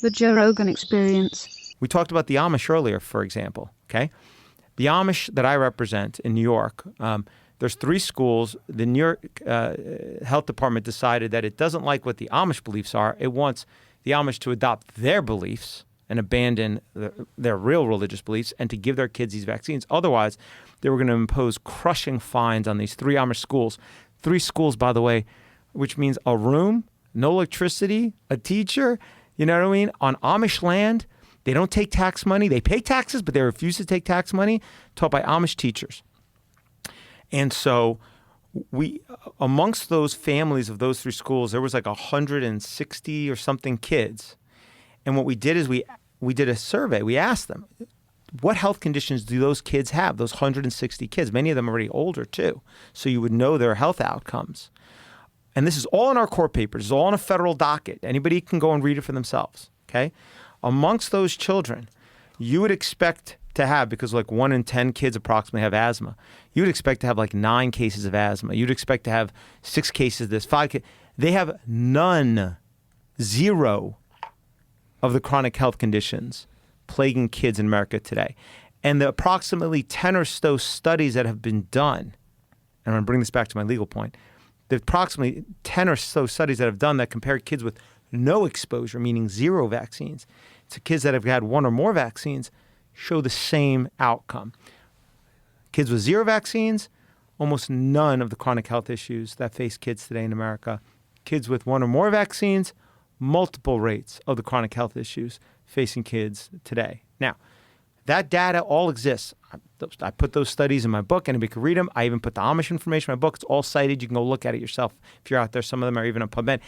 The Joe Rogan Experience. We talked about the Amish earlier, for example, okay? The Amish that I represent in New York, there's 3 schools. The New York Health Department decided that it doesn't like what the Amish beliefs are. It wants the Amish to adopt their beliefs and abandon their real religious beliefs and to give their kids these vaccines. Otherwise, they were going to impose crushing fines on these 3 Amish schools. 3 schools, by the way, which means a room, no electricity, a teacher, you know what I mean? On Amish land, they don't take tax money. They pay taxes, but they refuse to take tax money, taught by Amish teachers. And so we, amongst those families of those 3 schools, there was like 160 or something kids. And what we did is we did a survey. We asked them, what health conditions do those kids have, those 160 kids? Many of them are already older too. So you would know their health outcomes. And this is all in our court papers. It's all on a federal docket. Anybody can go and read it for themselves, okay? Amongst those children, you would expect to have, because like 1 in 10 kids approximately have asthma, you would expect to have like 9 cases of asthma. You'd expect to have 6 cases of this, 5 cases. They have none, 0 of the chronic health conditions plaguing kids in America today. And the approximately 10 or so studies that have been done, and I'm going to bring this back to my legal point, the approximately 10 or so studies that have done that compare kids with no exposure, meaning 0 vaccines, to kids that have had 1 or more vaccines, show the same outcome. Kids with 0 vaccines, almost none of the chronic health issues that face kids today in America. Kids with 1 or more vaccines, multiple rates of the chronic health issues facing kids today. Now, that data all exists. I put those studies in my book. Anybody can read them. I even put the Amish information in my book. It's all cited. You can go look at it yourself if you're out there. Some of them are even on PubMed.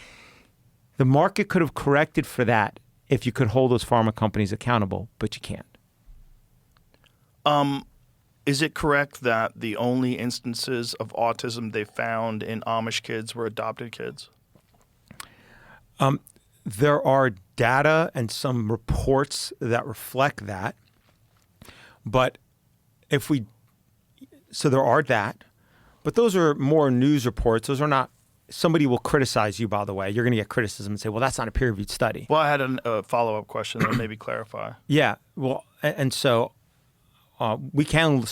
The market could have corrected for that if you could hold those pharma companies accountable, but you can't. Is it correct that the only instances of autism they found in Amish kids were adopted kids? There are data and some reports that reflect that. But there are that, but those are more news reports. Those are not, somebody will criticize you, by the way. You're going to get criticism and say, well, that's not a peer-reviewed study. Well, I had a follow-up question that maybe clarify. Yeah. Well, and so we can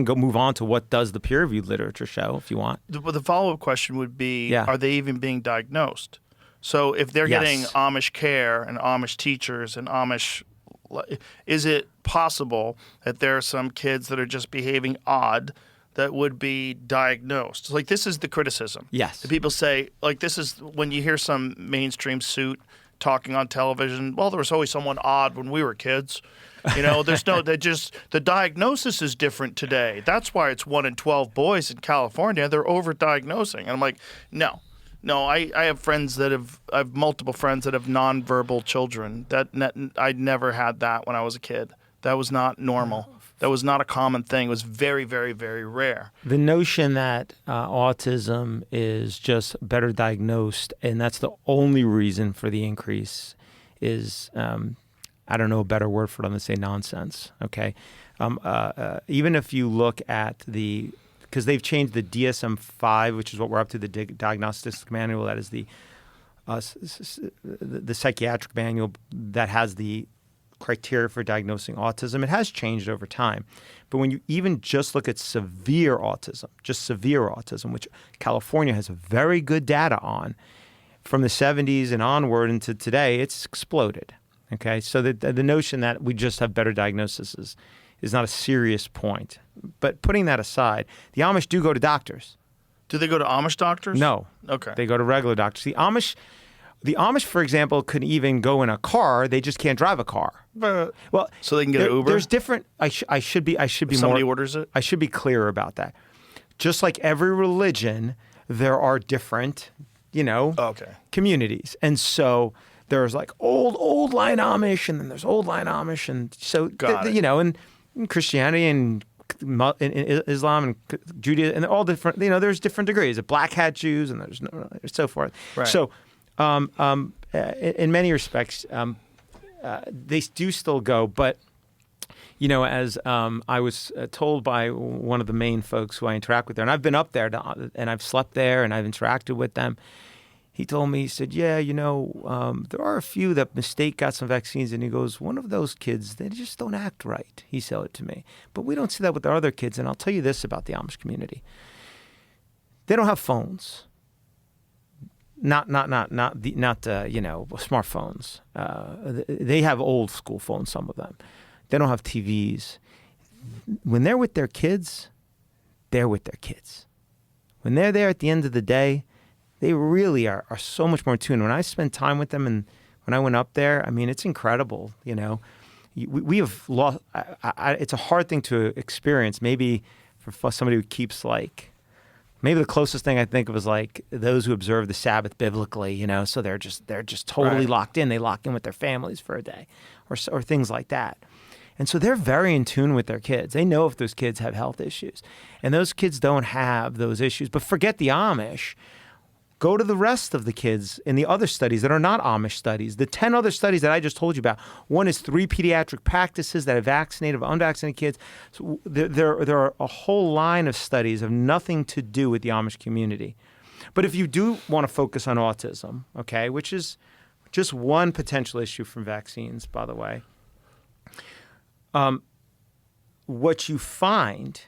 go move on to what does the peer-reviewed literature show if you want. The follow-up question would be, Are they even being diagnosed? So if they're getting Amish care and Amish teachers and Amish, is it possible that there are some kids that are just behaving odd that would be diagnosed? Like, this is the criticism. Yes. The people say, like, this is when you hear some mainstream suit talking on television, well, there was always someone odd when we were kids. You know, there's no, the diagnosis is different today. That's why it's 1 in 12 boys in California. They're overdiagnosing. And I'm like, no, I have friends I have multiple friends that have nonverbal children. I never had that when I was a kid. That was not normal. That was not a common thing. It was very, very, very rare. The notion that autism is just better diagnosed and that's the only reason for the increase is, I don't know a better word for it. I'm going to say nonsense. Okay. Even if you look at because they've changed the DSM-5, which is what we're up to, the diagnostic manual. That is the psychiatric manual that has the criteria for diagnosing autism. It has changed over time. But when you even just look at severe autism, which California has very good data on, from the 70s and onward into today, it's exploded. Okay, so the notion that we just have better diagnosis is not a serious point. But putting that aside, the Amish do go to doctors. Do they go to Amish doctors? No. Okay. They go to regular doctors. The Amish, for example, could even go in a car. They just can't drive a car. Well, so they can get an Uber? There's different. I should be if somebody orders it? I should be clearer about that. Just like every religion, there are different, communities. And so there's like old line Amish, and then there's old line Amish, and so and in Christianity and in Islam and Judaism, and all different. There's different degrees of black hat Jews, and there's so forth. Right. So, in many respects, they do still go, but as I was told by one of the main folks who I interact with there, and I've been up there and I've slept there and I've interacted with them. He told me, he said, yeah, there are a few that mistake got some vaccines. And he goes, one of those kids, they just don't act right. He said it to me. But we don't see that with our other kids. And I'll tell you this about the Amish community. They don't have phones. Not smartphones. They have old school phones, some of them. They don't have TVs. When they're with their kids, they're with their kids. When they're there at the end of the day, they really are so much more in tune. When I spend time with them and when I went up there, I mean, it's incredible, We have lost, it's a hard thing to experience. Maybe for somebody who keeps maybe the closest thing I think of is those who observe the Sabbath biblically, so they're just totally locked in. They lock in with their families for a day or things like that. And so they're very in tune with their kids. They know if those kids have health issues. And those kids don't have those issues. But forget the Amish. Go to the rest of the kids in the other studies that are not Amish studies. The 10 other studies that I just told you about. One is 3 pediatric practices that have vaccinated or unvaccinated kids. So there are a whole line of studies of nothing to do with the Amish community. But if you do want to focus on autism, okay, which is just one potential issue from vaccines, by the way, what you find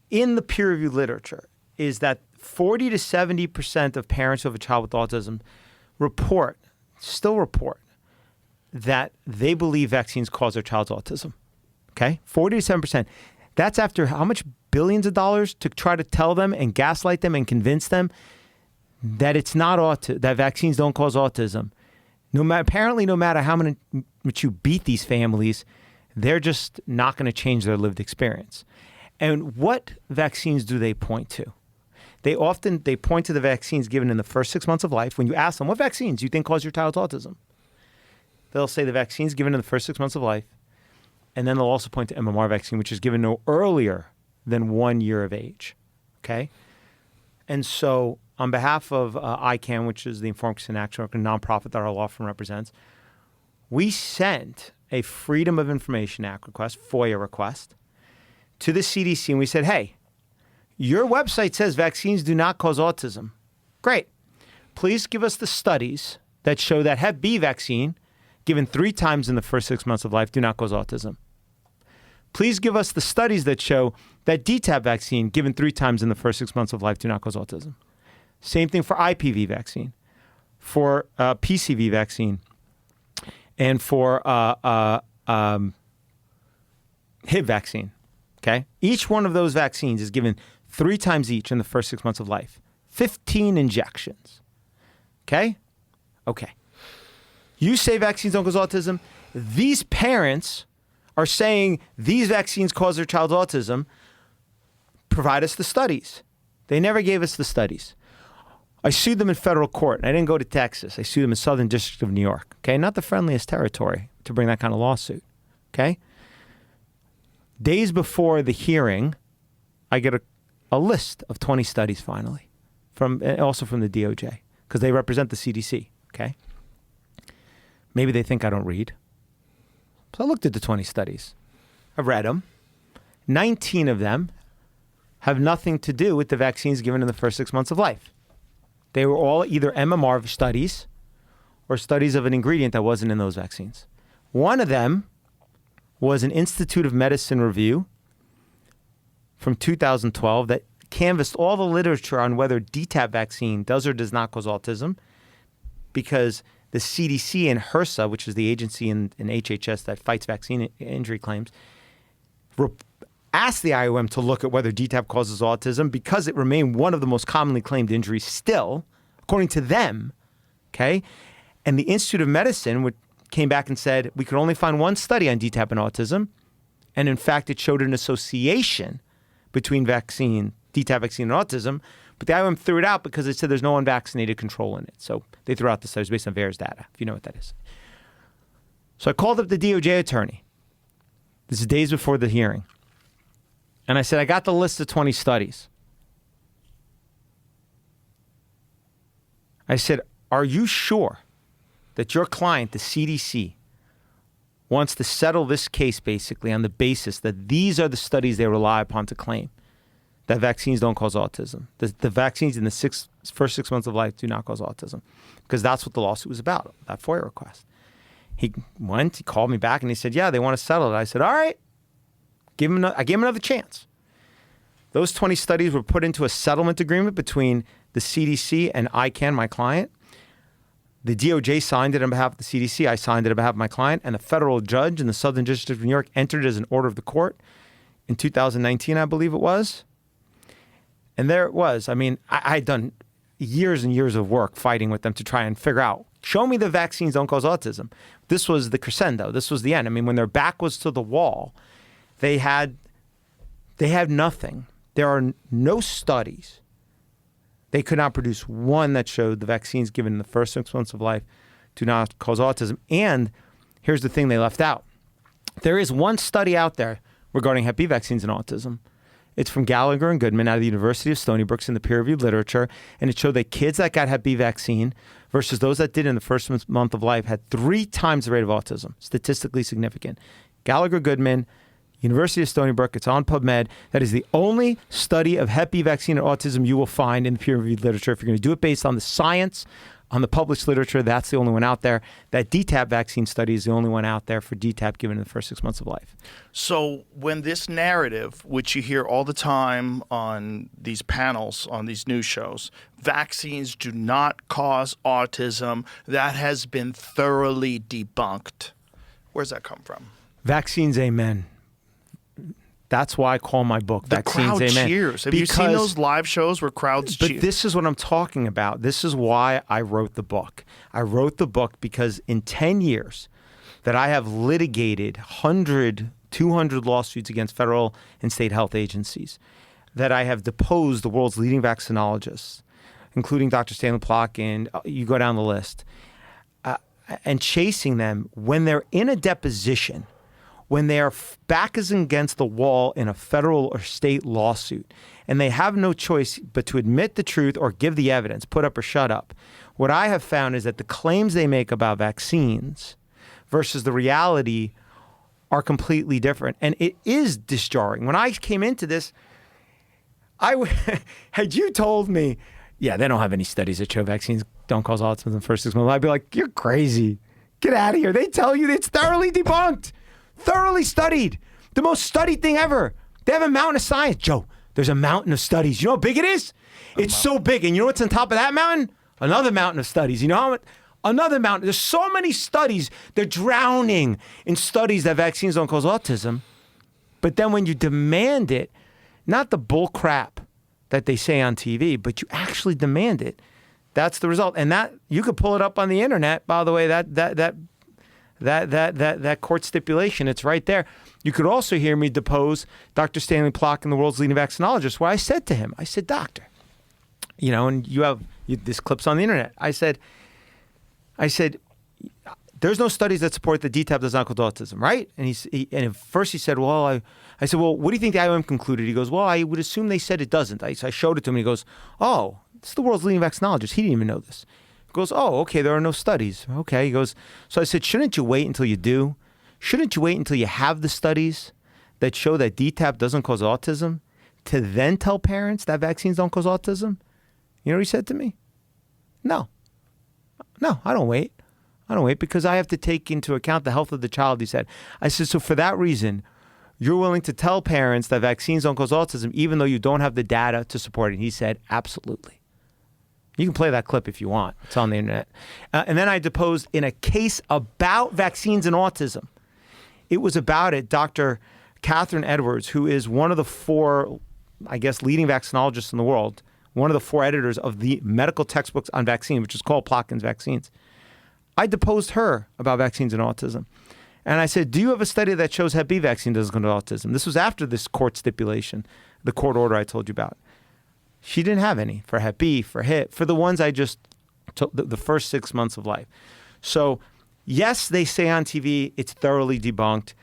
in the peer-reviewed literature is that 40 to 70% of parents who have a child with autism still report that they believe vaccines cause their child's autism. Okay? 40 to 7%. That's after how much billions of dollars to try to tell them and gaslight them and convince them that it's not that vaccines don't cause autism. Apparently, no matter how much you beat these families, they're just not going to change their lived experience. And what vaccines do they point to? They point to the vaccines given in the first 6 months of life. When you ask them, what vaccines do you think cause your child's autism? They'll say the vaccines given in the first 6 months of life. And then they'll also point to MMR vaccine, which is given no earlier than 1 year of age. Okay? And so on behalf of ICANN, which is the Informed Consent Action, a nonprofit that our law firm represents, we sent a Freedom of Information Act request, FOIA request, to the CDC. And we said, hey, your website says vaccines do not cause autism. Great. Please give us the studies that show that Hep B vaccine given 3 times in the first 6 months of life do not cause autism. Please give us the studies that show that DTaP vaccine given 3 times in the first 6 months of life do not cause autism. Same thing for IPV vaccine, for PCV vaccine, and for HIV vaccine. Okay? Each one of those vaccines is given 3 times each in the first 6 months of life. 15 injections. Okay? Okay. You say vaccines don't cause autism. These parents are saying these vaccines cause their child's autism. Provide us the studies. They never gave us the studies. I sued them in federal court. I didn't go to Texas. I sued them in Southern District of New York. Okay? Not the friendliest territory to bring that kind of lawsuit. Okay? Days before the hearing, I get a list of 20 studies finally, also from the DOJ, because they represent the CDC, okay? Maybe they think I don't read. So I looked at the 20 studies. I've read them. 19 of them have nothing to do with the vaccines given in the first 6 months of life. They were all either MMR studies or studies of an ingredient that wasn't in those vaccines. One of them was an Institute of Medicine review from 2012 that canvassed all the literature on whether DTaP vaccine does or does not cause autism, because the CDC and HRSA, which is the agency in HHS that fights vaccine injury claims, asked the IOM to look at whether DTaP causes autism because it remained one of the most commonly claimed injuries still, according to them, okay? And the Institute of Medicine came back and said, we could only find one study on DTaP and autism, and in fact, it showed an association between DTaP vaccine and autism, but the IOM threw it out because it said there's no unvaccinated control in it. So they threw out the studies based on VAERS data, if you know what that is. So I called up the DOJ attorney. This is days before the hearing. And I said, I got the list of 20 studies. I said, are you sure that your client, the CDC, wants to settle this case basically on the basis that these are the studies they rely upon to claim that vaccines don't cause autism. The vaccines in the first 6 months of life do not cause autism, because that's what the lawsuit was about, that FOIA request. He called me back and he said, yeah, they want to settle it. I said, all right, I gave him another chance. Those 20 studies were put into a settlement agreement between the CDC and ICANN, my client. The DOJ signed it on behalf of the CDC. I signed it on behalf of my client. And the federal judge in the Southern District of New York entered it as an order of the court in 2019, I believe it was. And there it was. I mean, I had done years and years of work fighting with them to try and figure out, show me the vaccines don't cause autism. This was the crescendo. This was the end. I mean, when their back was to the wall, they had nothing. There are no studies. They could not produce one that showed the vaccines given in the first 6 months of life do not cause autism. And here's the thing they left out. There is one study out there regarding Hep B vaccines and autism. It's from Gallagher and Goodman out of the University of Stony Brook in the peer-reviewed literature, and it showed that kids that got Hep B vaccine versus those that did in the first month of life had 3 times the rate of autism, statistically significant. Gallagher Goodman, University of Stony Brook, it's on PubMed. That is the only study of Hep B vaccine and autism you will find in the peer-reviewed literature. If you're going to do it based on the science, on the published literature, that's the only one out there. That DTaP vaccine study is the only one out there for DTaP given in the first 6 months of life. So when this narrative, which you hear all the time on these panels, on these news shows, vaccines do not cause autism, that has been thoroughly debunked. Where's that come from? Vaccines, amen. That's why I call my book The Vaccines, crowd Amen. cheers. Have you seen those live shows where crowds cheer? But this is what I'm talking about. This is why I wrote the book. I wrote the book because in 10 years that I have litigated 100, 200 lawsuits against federal and state health agencies, that I have deposed the world's leading vaccinologists, including Dr. Stanley Plock, and you go down the list, and chasing them when they're in a deposition, when their back is against the wall in a federal or state lawsuit, and they have no choice but to admit the truth or give the evidence, put up or shut up. What I have found is that the claims they make about vaccines versus the reality are completely different. And it is disjarring. When I came into this, had you told me, yeah, they don't have any studies that show vaccines don't cause autism in the first 6 months, I'd be like, you're crazy. Get out of here. They tell you it's thoroughly debunked. Thoroughly studied. The most studied thing ever. They have a mountain of science. Joe, there's a mountain of studies. You know how big it is? It's so big. And you know what's on top of that mountain? Another mountain of studies. You know how much? Another mountain. There's so many studies. They're drowning in studies that vaccines don't cause autism. But then when you demand it, not the bull crap that they say on TV, but you actually demand it, that's the result. And that you could pull it up on the internet, by the way, that court stipulation, it's right there. You could also hear me depose Dr. Stanley Plock and the world's leading vaccinologist, where I said to him, I said, doctor, you know, and this clip's on the internet. I said, there's no studies that support that DTaP does not cause autism, right? And and at first he said, well, I said, well, what do you think the IOM concluded? He goes, well, I would assume they said it doesn't. I showed it to him and he goes, oh, this is the world's leading vaccinologist. He didn't even know this. Goes, oh, okay, there are no studies. Okay, he goes, so I said, shouldn't you wait until you do? Shouldn't you wait until you have the studies that show that DTaP doesn't cause autism to then tell parents that vaccines don't cause autism? You know what he said to me? No, I don't wait. I don't wait because I have to take into account the health of the child, he said. I said, so for that reason, you're willing to tell parents that vaccines don't cause autism even though you don't have the data to support it? And he said, absolutely. You can play that clip if you want. It's on the internet. And then I deposed in a case about vaccines and autism. It was about it. Dr. Catherine Edwards, who is one of the 4, I guess, leading vaccinologists in the world, one of the 4 editors of the medical textbooks on vaccine, which is called Plotkin's Vaccines. I deposed her about vaccines and autism. And I said, do you have a study that shows Hep B vaccine doesn't cause autism? This was after this court stipulation, the court order I told you about. She didn't have any for Hep B, for HIT, for the ones I just took the first 6 months of life. So, yes, they say on TV it's thoroughly debunked,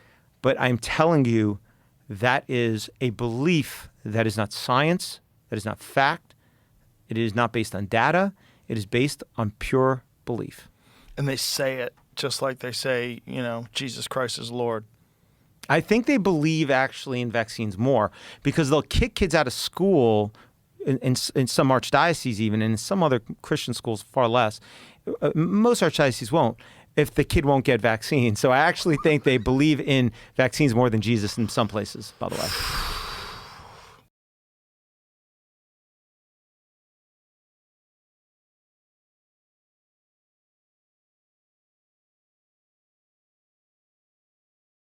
but I'm telling you that is a belief that is not science, that is not fact, it is not based on data, it is based on pure belief. And they say it just like they say, you know, Jesus Christ is Lord. I think they believe actually in vaccines more because they'll kick kids out of school in some archdioceses even, and in some other Christian schools far less. Most archdioceses won't if the kid won't get vaccines. So I actually think they believe in vaccines more than Jesus in some places, by the way.